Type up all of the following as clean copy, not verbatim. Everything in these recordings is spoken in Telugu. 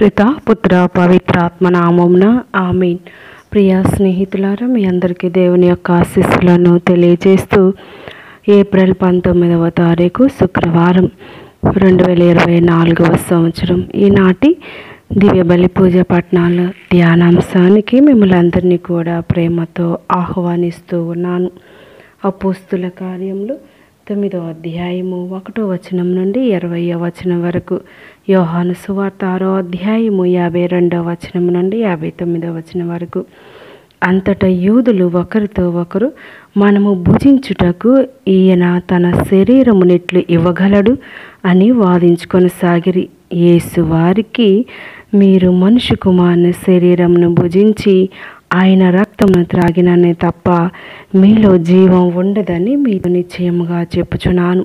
పితా పుత్ర పవిత్రాత్మ నామమున ఆమేన్. ప్రియ స్నేహితులారా, మీ అందరికీ దేవుని యొక్క ఆశీస్సులను తెలియజేస్తూ ఏప్రిల్ 19వ తారీఖు శుక్రవారం 2024వ సంవత్సరం ఈనాటి దివ్య బలి పూజ పఠనాల ధ్యానాంశానికి మిమ్మల్ని అందరినీ కూడా ప్రేమతో ఆహ్వానిస్తూ ఉన్నాను. అపోస్తుల కార్యములు 9వ అధ్యాయము 1వ వచనం నుండి 20వ వచనం వరకు, యోహాను సువార్త 6వ అధ్యాయము 52వ వచనం నుండి 59వ వచనం వరకు. అంతటా యూదులు ఒకరితో ఒకరు, మనము భుజించుటకు ఈయన తన శరీరమునిట్లు ఇవ్వగలడు అని వాదించుకొనసాగిరి. యేసు వారికి, మీరు మనుష్య కుమారుని శరీరమును భుజించి ఆయన రక్తమును త్రాగిననే తప్ప మీలో జీవం ఉండదని మీతో నిశ్చయముగా చెప్పుచున్నాను.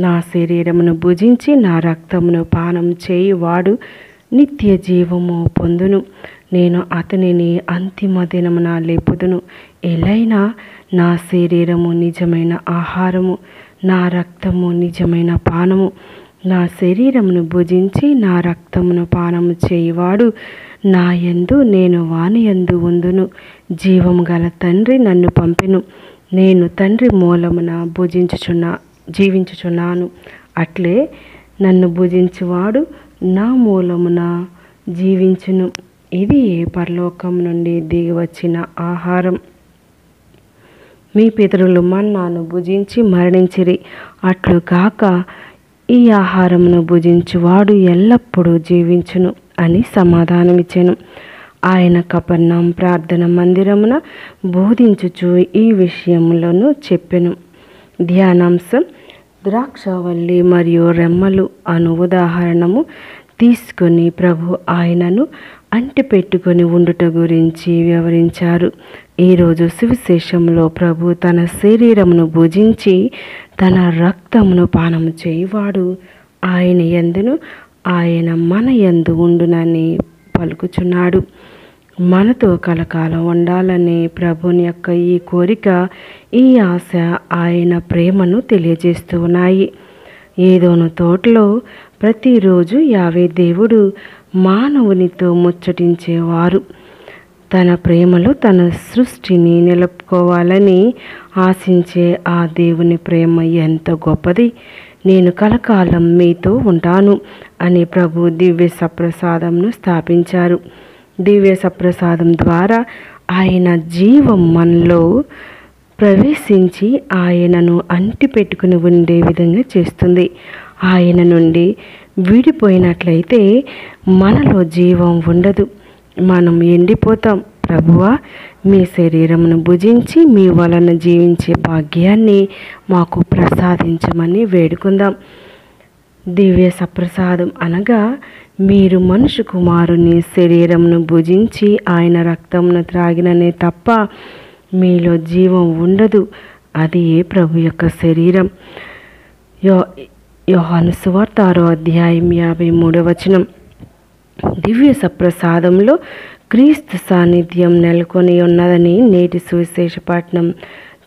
నా శరీరమును భుజించి నా రక్తమును పానం చేయువాడు నిత్య జీవము పొందును. నేను అతనిని అంతిమ దినమున లేపుదును. ఎలైనా నా శరీరము నిజమైన ఆహారము, నా రక్తము నిజమైన పానము. నా శరీరమును భుజించి నా రక్తమును పానము చేయువాడు నా యందు, నేను వాని యందు ఉందును. జీవము గల తండ్రి నన్ను పంపెను. నేను తండ్రి మూలమున జీవించుచున్నాను. అట్లే నన్ను భుజించువాడు నా మూలమున జీవించును. ఇది పరలోకం నుండి దిగి వచ్చిన ఆహారం. మీ పితరులు మన్నాను భుజించి మరణించిరి. అట్లు కాక ఈ ఆహారమును భుజించువాడు ఎల్లప్పుడూ జీవించును అని సమాధానమిచ్చెను. ఆయన కపెర్నహూము ప్రార్థన మందిరమున బోధించుచు ఈ విషయములను చెప్పెను. ధ్యానాంశం: ద్రాక్షవల్లి మరియు రెమ్మలు అను ఉదాహరణము తీసుకొని ప్రభు ఆయనను అంటిపెట్టుకొని ఉండుట గురించి వివరించారు. ఈరోజు సువిశేషంలో ప్రభు తన శరీరమును భుజించి తన రక్తమును పానము చేయువాడు ఆయన యందును, ఆయన మన యందు ఉండునని పలుకుచున్నాడు. మనతో కలకాలం ఉండాలనే ప్రభుని యొక్క ఈ కోరిక, ఈ ఆశ ఆయన ప్రేమను తెలియజేస్తూ ఉన్నాయి. ఏదోను తోటలో ప్రతిరోజు యావే దేవుడు మానవునితో ముచ్చటించేవారు. తన ప్రేమలో తన సృష్టిని నిలుపుకోవాలని ఆశించే ఆ దేవుని ప్రేమ ఎంత గొప్పది. నేను కలకాలం మీతో ఉంటాను అని ప్రభు దివ్య సప్రసాదంను స్థాపించారు. దివ్య సప్రసాదం ద్వారా ఆయన జీవం మనలో ప్రవేశించి ఆయనను అంటిపెట్టుకుని ఉండే విధంగా చేస్తుంది. ఆయన నుండి విడిపోయినట్లయితే మనలో జీవం ఉండదు, మనం ఎండిపోతాం. ప్రభువా, మీ శరీరమును భుజించి మీ వలన జీవించే భాగ్యాన్ని మాకు ప్రసాదించమని వేడుకుందాం. దివ్య సప్రసాదం అనగా మీరు మనుష్య కుమారుని శరీరమును భుజించి ఆయన రక్తమును త్రాగిననే తప్ప మీలో జీవం ఉండదు. అది ప్రభు యొక్క శరీరం. యోహాను సువార్త 6వ అధ్యాయం 53వ వచనం. దివ్య సప్రసాదంలో క్రీస్తు సాన్నిధ్యం నెలకొని ఉన్నదని నేటి సువిశేష పఠనం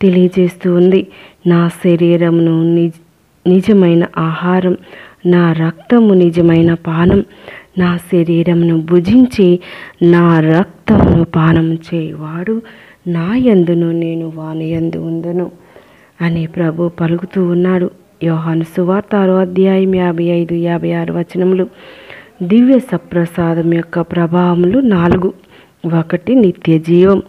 తెలియజేస్తూ ఉంది. నా శరీరమును నిజమైన ఆహారం, నా రక్తము నిజమైన పానం. నా శరీరమును భుజించి నా రక్తమును పానం చేయువాడు నా యందును, నేను వాని యందు ఉందును అని ప్రభు పలుకుతూ ఉన్నాడు. యోహాను సువార్త 6వ అధ్యాయం 55, 56 వచనములు. దివ్య సప్రసాదం యొక్క ప్రభావములు 4. 1. నిత్య జీవం.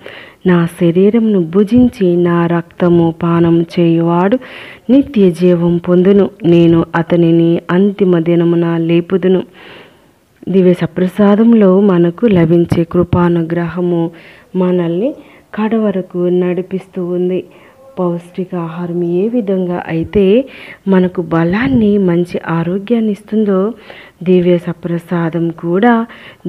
నా శరీరమును భుజించి నా రక్తము పానము చేయువాడు నిత్య జీవం పొందును. నేను అతనిని అంతిమ దినమున లేపుదును. దివ్య సప్రసాదంలో మనకు లభించే కృపానుగ్రహము మనల్ని కడవరకు నడిపిస్తూ ఉంది. పౌష్టిక ఆహారం ఏ విధంగా అయితే మనకు బలాన్ని, మంచి ఆరోగ్యాన్ని ఇస్తుందో, దివ్య సప్రసాదం కూడా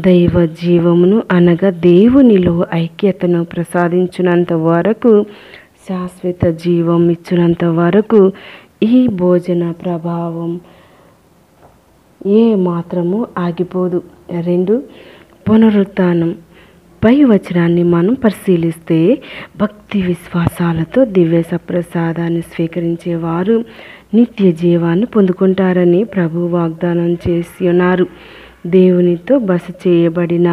దైవ జీవమును అనగా దేవునిలో ఐక్యతను ప్రసాదించినంత వరకు, శాశ్వత జీవం ఇచ్చినంత వరకు ఈ భోజన ప్రభావం ఏ మాత్రము ఆగిపోదు. 2. పునరుత్థానం. పై వచనాన్ని మనం పరిశీలిస్తే, భక్తి విశ్వాసాలతో దివ్య సప్రసాదాన్ని స్వీకరించేవారు నిత్య జీవాన్ని పొందుకుంటారని ప్రభు వాగ్దానం చేసి ఉన్నారు. దేవునితో బస చేయబడిన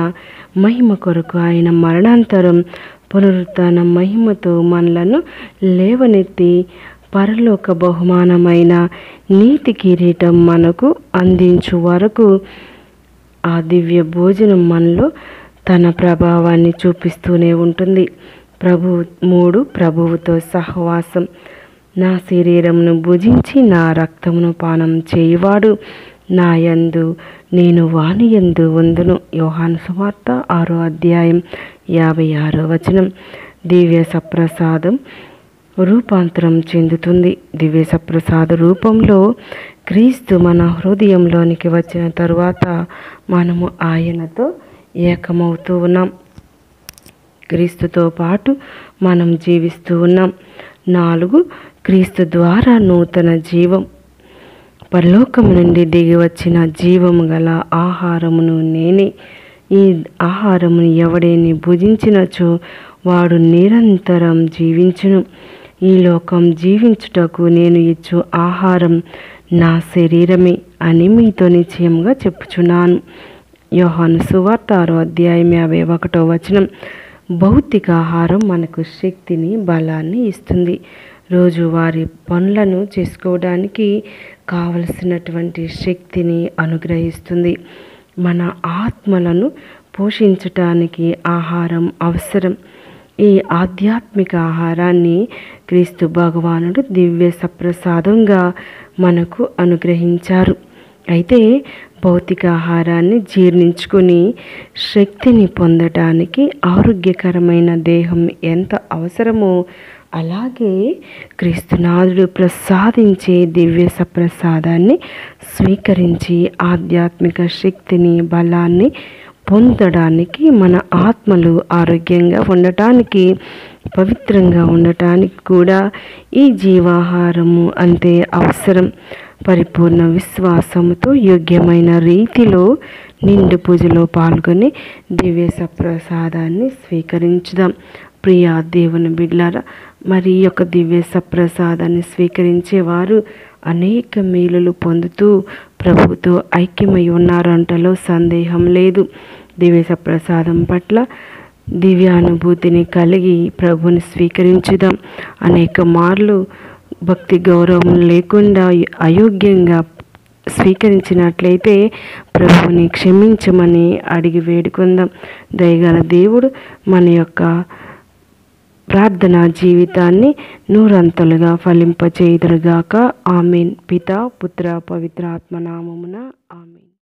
మహిమ కొరకు ఆయన మరణాంతరం పునరుత్థాన మహిమతో మనలను లేవనెత్తి పరలోక బహుమానమైన నీతి కిరీటం మనకు అందించు వరకు ఆ దివ్య భోజనం మనలో తన ప్రభావాన్ని చూపిస్తూనే ఉంటుంది. ప్రభువుతో సహవాసం. నా శరీరమును భుజించి నా రక్తమును పానం చేయువాడు నా యందు నేను వాని యందు ఉందును. యోహాను సువార్త 6వ అధ్యాయం 56వ వచనం. దివ్య సప్రసాదం రూపాంతరం చెందుతుంది. దివ్య సప్రసాద రూపంలో క్రీస్తు మన హృదయంలోనికి వచ్చిన తరువాత మనము ఆయనతో ఏకమవుతూ ఉన్నాం. క్రీస్తుతో పాటు మనం జీవిస్తూ ఉన్నాం. 4 క్రీస్తు ద్వారా నూతన జీవం. పరలోకము నుండి దిగి వచ్చిన జీవము గల ఆహారమును నేనే. ఈ ఆహారమును ఎవడేని భుజించినచో వాడు నిరంతరం జీవించును. ఈ లోకం జీవించుటకు నేను ఇచ్చు ఆహారం నా శరీరమే అని మీతో నిశ్చయముగా చెప్పుచున్నాను. యోహాను సువార్త 6వ అధ్యాయం 51వ వచనం. భౌతిక ఆహారం మనకు శక్తిని, బలాన్ని ఇస్తుంది. రోజువారీ పనులను చేసుకోవడానికి కావలసినటువంటి శక్తిని అనుగ్రహిస్తుంది. మన ఆత్మలను పోషించటానికి ఆహారం అవసరం. ఈ ఆధ్యాత్మిక ఆహారాన్ని క్రీస్తు భగవానుడు దివ్య సప్రసాదంగా మనకు అనుగ్రహించారు. అయితే భౌతిక ఆహారాన్ని జీర్ణించుకొని శక్తిని పొందటానికి ఆరోగ్యకరమైన దేహం ఎంత అవసరమో అలాగే క్రీస్తునాథుడు ప్రసాదించే దివ్య సప్రసాదాన్ని స్వీకరించి ఆధ్యాత్మిక శక్తిని, బలాన్ని పొందడానికి, మన ఆత్మలు ఆరోగ్యంగా ఉండటానికి, పవిత్రంగా ఉండటానికి కూడా ఈ జీవాహారము అంతే అవసరం. పరిపూర్ణ విశ్వాసముతో యోగ్యమైన రీతిలో నిండు పూజలో పాల్గొని దివ్య సప్రసాదాన్ని స్వీకరించుదాం. ప్రియ దేవుని బిడ్డలారా, మరి ఈ యొక్క దివ్య సప్రసాదాన్ని స్వీకరించేవారు అనేక మేలులు పొందుతూ ప్రభువుతో ఐక్యమై ఉన్నారంటలో సందేహం లేదు. దివ్య సప్రసాదం పట్ల దివ్యానుభూతిని కలిగి ప్రభుని స్వీకరించుదాం. అనేక మార్లు భక్తి గౌరవం లేకుండా అయోగ్యంగా స్వీకరించినట్లయితే ప్రభువుని క్షమించమని అడిగి వేడుకుందాం. దయగల దేవుడు మన యొక్క ప్రార్థనా జీవితాన్ని నూరంతలుగా ఫలింపచేయుదురుగాక. ఆమేన్. పితా, పుత్ర, పవిత్ర ఆత్మ నామమున ఆమేన్.